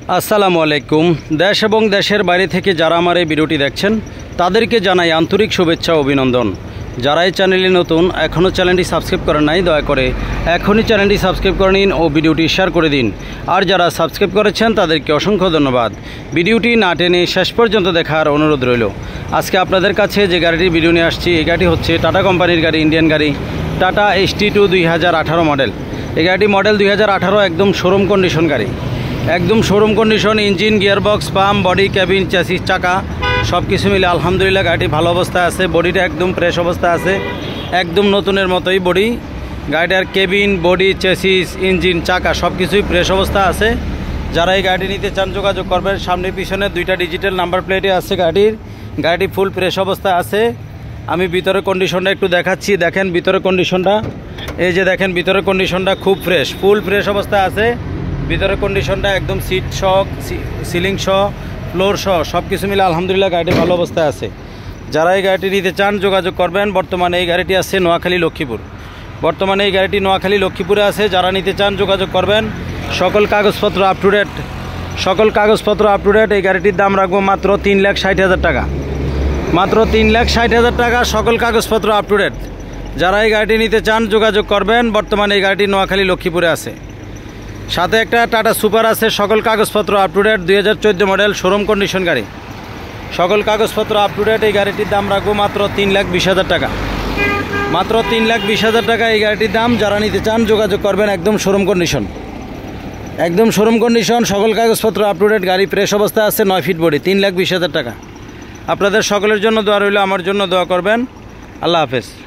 আসসালামু আলাইকুম। দেশ এবং দেশের বাইরে থেকে যারা আমার এই ভিডিওটি দেখছেন তাদেরকে জানাই আন্তরিক শুভেচ্ছা ও অভিনন্দন। যারা এই চ্যানেলে নতুন, এখনও চ্যানেলটি সাবস্ক্রাইব করেন নাই, দয়া করে এখনই চ্যানেলটি সাবস্ক্রাইব করে নিন ও ভিডিওটি শেয়ার করে দিন। আর যারা সাবস্ক্রাইব করেছেন তাদেরকে অসংখ্য ধন্যবাদ। ভিডিওটি না টেনে শেষ পর্যন্ত দেখার অনুরোধ রইল। আজকে আপনাদের কাছে যে গাড়িটির ভিডিও নিয়ে আসছি, এই গাড়িটি হচ্ছে টাটা কোম্পানির গাড়ি, ইন্ডিয়ান গাড়ি, টাটা HT2 2018 মডেল। এই গাড়িটি মডেল 2018, একদম শোরুম কন্ডিশন গাড়ি, একদম showroom condition. Engine, gearbox, pump, body, cabin, chassis, চাকা সব কিছু মিলে আলহামদুলিল্লাহ গাড়িটি ভালো অবস্থায় আছে। বডিটা একদম ফ্রেশ অবস্থায় আছে, একদম নতুনের মতোই বডি। গাড়িটার কেবিন, বডি, চ্যাসিস, ইঞ্জিন, চাকা সব কিছুই ফ্রেশ অবস্থা আছে। যারা এই গাড়িটি নিতে চান যোগাযোগ করবেন। সামনে পিছনে দুইটা ডিজিটাল নাম্বার প্লেটে আছে গাড়ির। গাড়িটি ফুল ফ্রেশ অবস্থায় আছে। আমি ভিতরের কন্ডিশনটা একটু দেখাচ্ছি। দেখেন ভিতরের কন্ডিশনটা, এই যে দেখেন ভিতরের কন্ডিশনটা খুব ফ্রেশ, ফুল ফ্রেশ অবস্থায় আছে। ভিতরের কন্ডিশনটা একদম সিট সহ, সিলিং সহ, ফ্লোর সহ সব কিছু মিলে আলহামদুলিল্লাহ গাড়িটি ভালো অবস্থায় আছে। যারা এই গাড়িটি নিতে চান যোগাযোগ করবেন। বর্তমানে এই গাড়িটি আছে নোয়াখালী লক্ষ্মীপুর। বর্তমানে এই গাড়িটি নোয়াখালী লক্ষ্মীপুরে আছে। যারা নিতে চান যোগাযোগ করবেন। সকল কাগজপত্র আপ টু ডেট, সকল কাগজপত্র আপ টু ডেট। এই গাড়িটির দাম রাখবো মাত্র 3,60,000 টাকা, মাত্র 3,60,000 টাকা। সকল কাগজপত্র আপ টু ডেট। যারা এই গাড়িটি নিতে চান যোগাযোগ করবেন। বর্তমানে এই গাড়িটি নোয়াখালী লক্ষ্মীপুরে আছে। সাথে একটা টাটা সুপার আছে, সকল কাগজপত্র up to date, 2014 model, showroom condition গাড়ি, সকল কাগজপত্র আপ টু ডেট। এই গাড়িটির দাম রাখবো মাত্র 3,20,000 টাকা, মাত্র 3,20,000 টাকা এই গাড়িটির দাম। যারা নিতে চান যোগাযোগ করবেন। একদম শোরুম কন্ডিশন, একদম শোরুম কন্ডিশন, সকল কাগজপত্র আপ টু ডেট, গাড়ি ফ্রেশ অবস্থা আছে, 9 ফিট বডি, 3,20,000 টাকা। আপনাদের সকলের জন্য দোয়া রইল, আমার জন্য দোয়া করবেন। আল্লাহ হাফেজ।